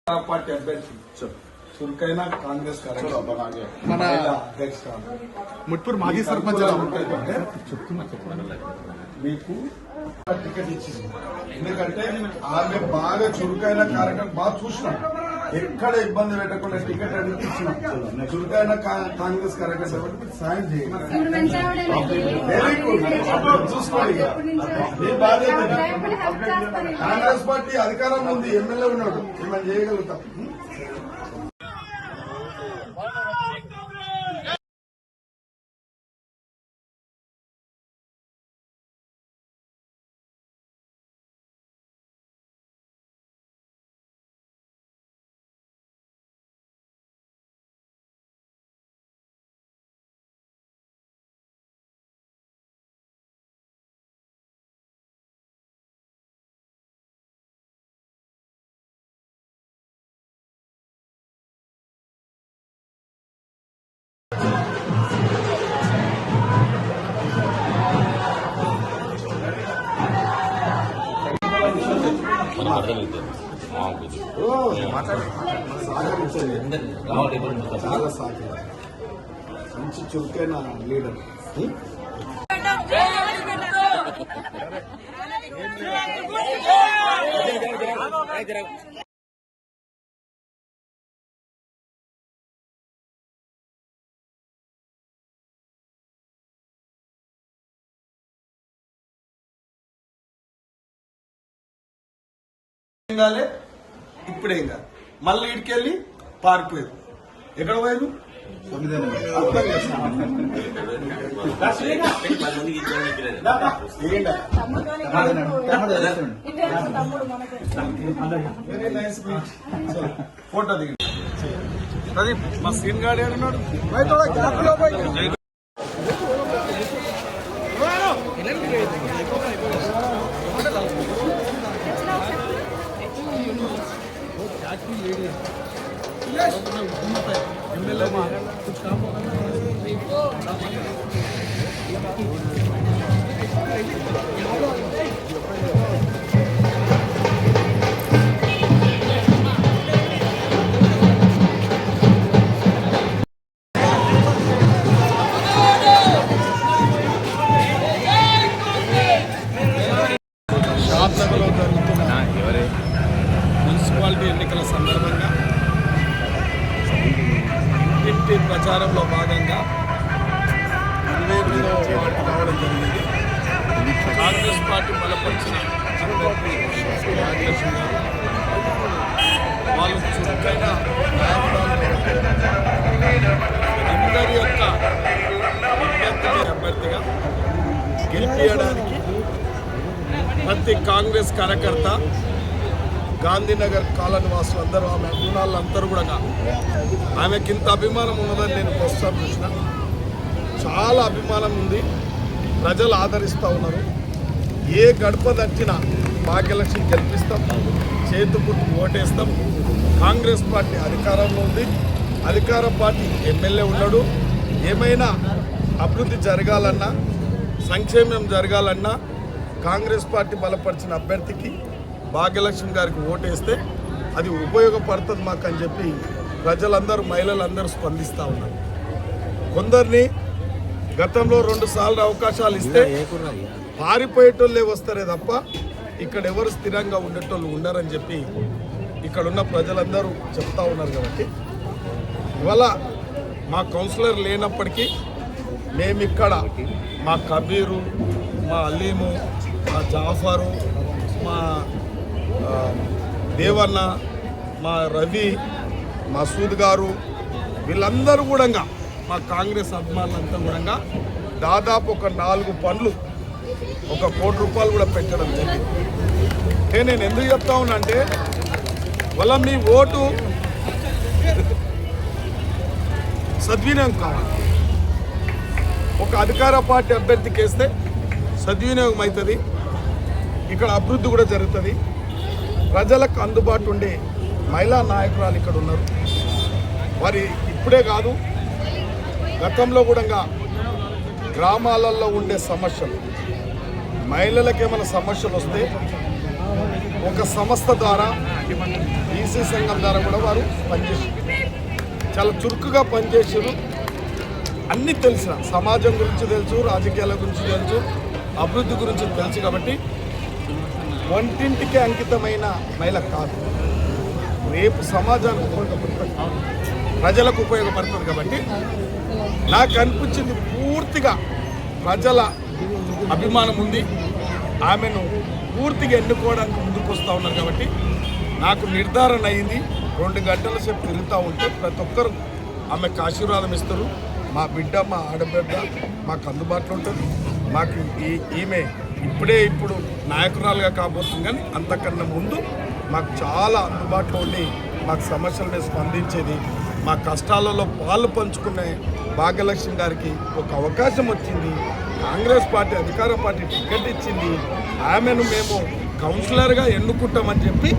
Party అభ్యర్థి చురుకైన కాంగ్రెస్ మన ముట్పూర్ మాజీ సర్పంచ్ మీకు టికెట్ ఇచ్చింది. ఎందుకంటే ఆమె బాగా చురుకైన కార్యక్రమం బాగా చూసినాం, ఎక్కడ ఇబ్బంది పెట్టకుండా టికెట్ అడిగి ఇచ్చినాం. చురుకైన కాంగ్రెస్ కార్యకర్త సాయం చేయండి. వెరీ గుడ్, చూసుకోండి. మీ బాధ్యత. కాంగ్రెస్ పార్టీ అధికారంలో ఉంది, ఎమ్మెల్యే ఉన్నాడు, ఏమైనా చేయగలుగుతాం. చాలా సాధ్యం, మంచి చురుకైన లీడర్. ఇప్పుడేం కాదు, మళ్ళీ ఇటుకెళ్ళి పారిపోయారు. ఎక్కడ పోయారు? Very nice speech. ఫోటో దిగి మా సీన్ గార్డ్ ఏడున్నాడు? షాద్నగర్లో జరుగుతున్న మున్సిపాలిటీ ఎన్నికల సందర్భంగా ఇంటి ప్రచారంలో భాగంగా 28వ వార్డు రావడం జరిగింది. కాంగ్రెస్ పార్టీ బలపరిచిన వాళ్ళు చురుకైన అందరి యొక్క అభ్యర్థిగా గెలిపించడానికి ప్రతి కాంగ్రెస్ కార్యకర్త, గాంధీనగర్ కాలనీ వాసులు అందరూ, ఆమె అభిమానులు అందరూ కూడా ఆమెకి ఇంత అభిమానం ఉన్నదని నేను ప్రస్తుతం చూసిన. చాలా అభిమానం ఉంది, ప్రజలు ఆదరిస్తూ ఉన్నారు. ఏ గడప దక్కినా భాగ్యలక్ష్మి గెలిపిస్తాం, చేతు గుర్తుకు ఓటేస్తాం. కాంగ్రెస్ పార్టీ అధికారంలో ఉంది, అధికార పార్టీ ఎమ్మెల్యే ఉన్నాడు. ఏమైనా అభివృద్ధి జరగాలన్నా, సంక్షేమం జరగాలన్నా కాంగ్రెస్ పార్టీ బలపరిచిన అభ్యర్థికి భాగ్యలక్ష్మి గారికి ఓటేస్తే అది ఉపయోగపడుతుంది మాకు అని చెప్పి ప్రజలందరూ, మహిళలందరూ స్పందిస్తూ ఉన్నారు. కొందరిని గతంలో 2 సార్లు అవకాశాలు ఇస్తే పారిపోయేటోళ్ళే వస్తారే తప్ప ఇక్కడ ఎవరు స్థిరంగా ఉండేటోళ్ళు ఉండరని చెప్పి ఇక్కడున్న ప్రజలందరూ చెప్తా ఉన్నారు. కాబట్టి ఇవాళ మా కౌన్సిలర్ లేనప్పటికీ మేమిక్కడ మా కబీరు, మా అలీము, మా జాఫరు, మా దేవన్న, మా రవి, మసూద్ గారు, వీళ్ళందరూ కూడా మా కాంగ్రెస్ అభిమానులంతా కూడా దాదాపు ఒక 4 పనులు, 1 కోటి రూపాయలు కూడా పెట్టడం జరిగింది. నేను ఎందుకు చెప్తా ఉన్నా అంటే, వాళ్ళ మీ ఓటు సద్వినియోగం కావాలి. ఒక అధికార పార్టీ అభ్యర్థికి వేస్తే సద్వినియోగం అవుతుంది, ఇక్కడ అభివృద్ధి కూడా జరుగుతుంది. ప్రజలకు అందుబాటు ఉండే మహిళా నాయకురాలు ఇక్కడ ఉన్నారు. వారి ఇప్పుడే కాదు, గతంలో కూడా గ్రామాలలో ఉండే సమస్యలు, మహిళలకు ఏమైనా సమస్యలు వస్తే ఒక సంస్థ ద్వారా బీసీ సంఘం ద్వారా కూడా వారు పనిచేసారు. చాలా చురుకుగా పనిచేసారు. అన్నీ తెలిసిన సమాజం గురించి తెలుసు, రాజకీయాల గురించి తెలుసు, అభివృద్ధి గురించి తెలుసు. కాబట్టి వంటింటికి అంకితమైన మహిళ కాదు, రేపు సమాజానికి ఉపయోగపడుతుంది, ప్రజలకు ఉపయోగపడుతుంది. కాబట్టి నాకు అనిపించింది పూర్తిగా ప్రజల అభిమానం ఉంది, ఆమెను పూర్తిగా ఎన్నుకోవడానికి ముందుకు వస్తూ ఉన్నారు. కాబట్టి నాకు నిర్ధారణ అయింది, 2 గంటల సేపు తిరుగుతూ ఉంటే ప్రతి ఒక్కరు ఆమెకు ఆశీర్వాదం ఇస్తారు. మా బిడ్డ, మా ఆడబిడ్డ మాకు అందుబాటులో ఉంటుంది. మాకు ఈమె ఇప్పుడు నాయకురాలుగా కాబోతుంది, కానీ అంతకన్నా ముందు మాకు చాలా అందుబాటులో ఉండి మాకు సమస్యల మీద స్పందించేది. మా కష్టాలలో పాలు పంచుకునే భాగ్యలక్ష్మి గారికి ఒక అవకాశం వచ్చింది. కాంగ్రెస్ పార్టీ అధికార పార్టీ టికెట్ ఇచ్చింది. ఆమెను మేము కౌన్సిలర్గా ఎన్నుకుంటామని చెప్పి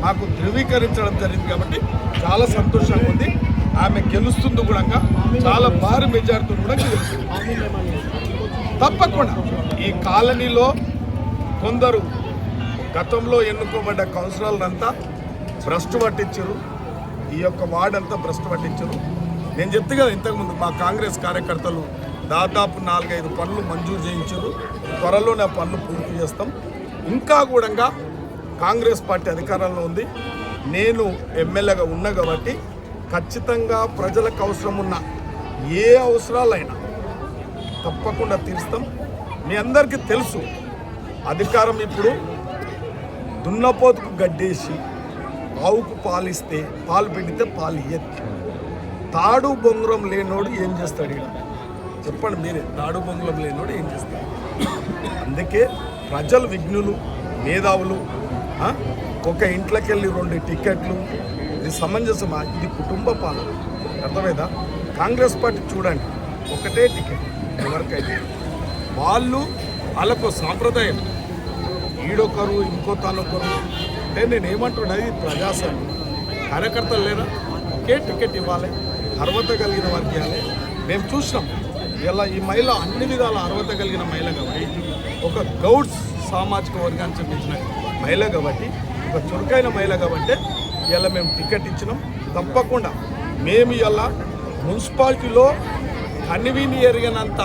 మాకు ధృవీకరించడం జరిగింది. కాబట్టి చాలా సంతోషంగా ఉంది. ఆమె గెలుస్తుంది కూడా, చాలా భారీ మెజార్టీ కూడా గెలుస్తుంది తప్పకుండా. ఈ కాలనీలో కొందరు గతంలో ఎన్నుకోబడ్డ కౌన్సిలర్లంతా భ్రష్టు పట్టించారు, ఈ యొక్క వార్డు అంతా భ్రష్టు పట్టించారు. నేను చెప్తే కదా ఇంతకుముందు మా కాంగ్రెస్ కార్యకర్తలు దాదాపు 4-5 పనులు మంజూరు చేయించారు. త్వరలోనే ఆ పనులు పూర్తి చేస్తాం. ఇంకా కూడా కాంగ్రెస్ పార్టీ అధికారంలో ఉంది, నేను ఎమ్మెల్యేగా ఉన్నా కాబట్టి ఖచ్చితంగా ప్రజలకు అవసరం ఉన్న ఏ అవసరాలైనా తప్పకుండా తీరుస్తాం. మీ అందరికీ తెలుసు, అధికారం ఇప్పుడు దున్నపోతుకు గడ్డేసి ఆవుకు పాలిస్తే పాలు పిండితే పాలు ఇయ్యదు. తాడు బొంగురం లేనోడు ఏం చేస్తాడు? ఇక్కడ చెప్పండి మీరే, తాడు బొంగురం లేనోడు ఏం చేస్తాడు? అందుకే ప్రజలు విఘ్నులు, మేధావులు. ఒక ఇంట్లోకి వెళ్ళి 2 టికెట్లు, ఇది సమంజసమా? ఇది కుటుంబ పాలన, అర్థమైందా? కాంగ్రెస్ పార్టీ చూడండి, ఒకటే టికెట్ ఎవరికైతే, వాళ్ళకు సాంప్రదాయం, ఈడొకరు ఇంకో తానొకరు. అంటే నేను ఏమంటున్నా, ఇది ప్రజాస్వామ్యం. కార్యకర్తలు లేదా, ఒకే టికెట్ ఇవ్వాలి, అర్హత కలిగిన వారికి ఇవ్వాలి. మేము చూసినాం ఇలా ఈ మహిళ అన్ని విధాల అర్హత కలిగిన మహిళ కాబట్టి, ఒక గౌడ్స్ సామాజిక వర్గానికి చెందించిన మహిళ కాబట్టి, ఒక చురుకైన మహిళ కాబట్టి ఇలా మేము టికెట్ ఇచ్చినాం. తప్పకుండా మేము ఇలా మున్సిపాలిటీలో కన్వీని ఎరిగినంత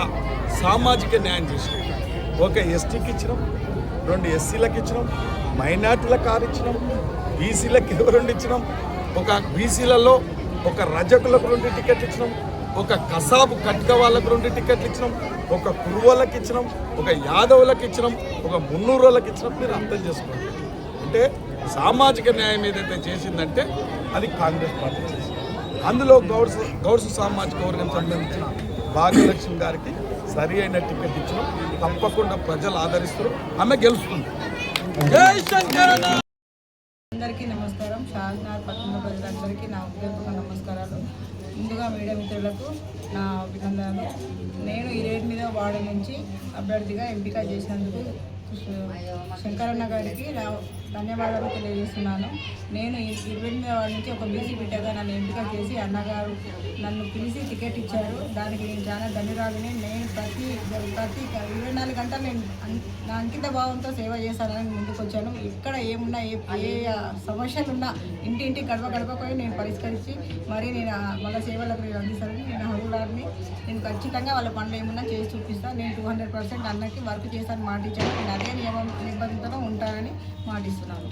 సామాజిక న్యాయం చేసినాం. ఒక ఎస్టీకి ఇచ్చినాం, 2 ఎస్సీలకు ఇచ్చినాం, మైనార్టీలకు 6 ఇచ్చినాం, బీసీలకు 2 ఇచ్చినాం, ఒక బీసీలలో ఒక రజకులకు 2 టికెట్లు ఇచ్చినాం, ఒక కసాబు కట్క వాళ్ళకు 2 టికెట్లు ఇచ్చినాం, ఒక కురువలకు ఇచ్చినాం, ఒక యాదవులకు ఇచ్చినాం, ఒక మున్నూరులకు ఇచ్చినాం. మీరు అర్థం చేసుకోండి. అంటే సామాజిక న్యాయం ఏదైతే చేసిందంటే అది కాంగ్రెస్ పార్టీ చేసింది. అందులో గౌడ్స్ సామాజిక వర్గం సంబంధించిన భాగ్యలక్ష్మి గారికి సరి అయిన టికెట్ ఇచ్చిన తప్పకుండా ప్రజలు ఆదరిస్తారు, ఆమె గెలుస్తుంది. అందరికీ నమస్కారం. షాద్నగర్ పట్టణ ప్రజలందరికీ నా ఉదయపూర్వక నమస్కారాలు. ముందుగా మీడియా మిత్రులకు నా అభినందనలు. నేను ఈ రేట్ మీద వార్డు నుంచి అభ్యర్థిగా ఎంపిక చేసినందుకు శంకరన్న గారికి ధన్యవాదాలు తెలియజేస్తున్నాను. నేను ఈ 28వ వార్డు నుంచి ఒక బీసీ బిడ్డగా నన్ను ఎంపిక చేసి అన్నగారు నన్ను పిలిచి టికెట్ ఇచ్చారు. దానికి నేను చాలా ధన్యవాదాలని. నేను ప్రతి 24 గంటలు నేను నా అంకిత భావంతో సేవ చేశానని ముందుకు వచ్చాను. ఇక్కడ ఏమున్నా ఏ సమస్యలున్నా ఇంటింటి గడప నేను పరిష్కరించి మరి నేను వాళ్ళ సేవలకు నేను అందిస్తానని నేను హరులారిని. నేను ఖచ్చితంగా వాళ్ళ పనులు ఏమున్నా చేసి చూపిస్తాను. నేను 200% అన్నకి వర్క్ చేస్తాను మాట ఇచ్చాను. నేను అదే నిబంధనతో ఉంటానని మాటిస్తున్నాను.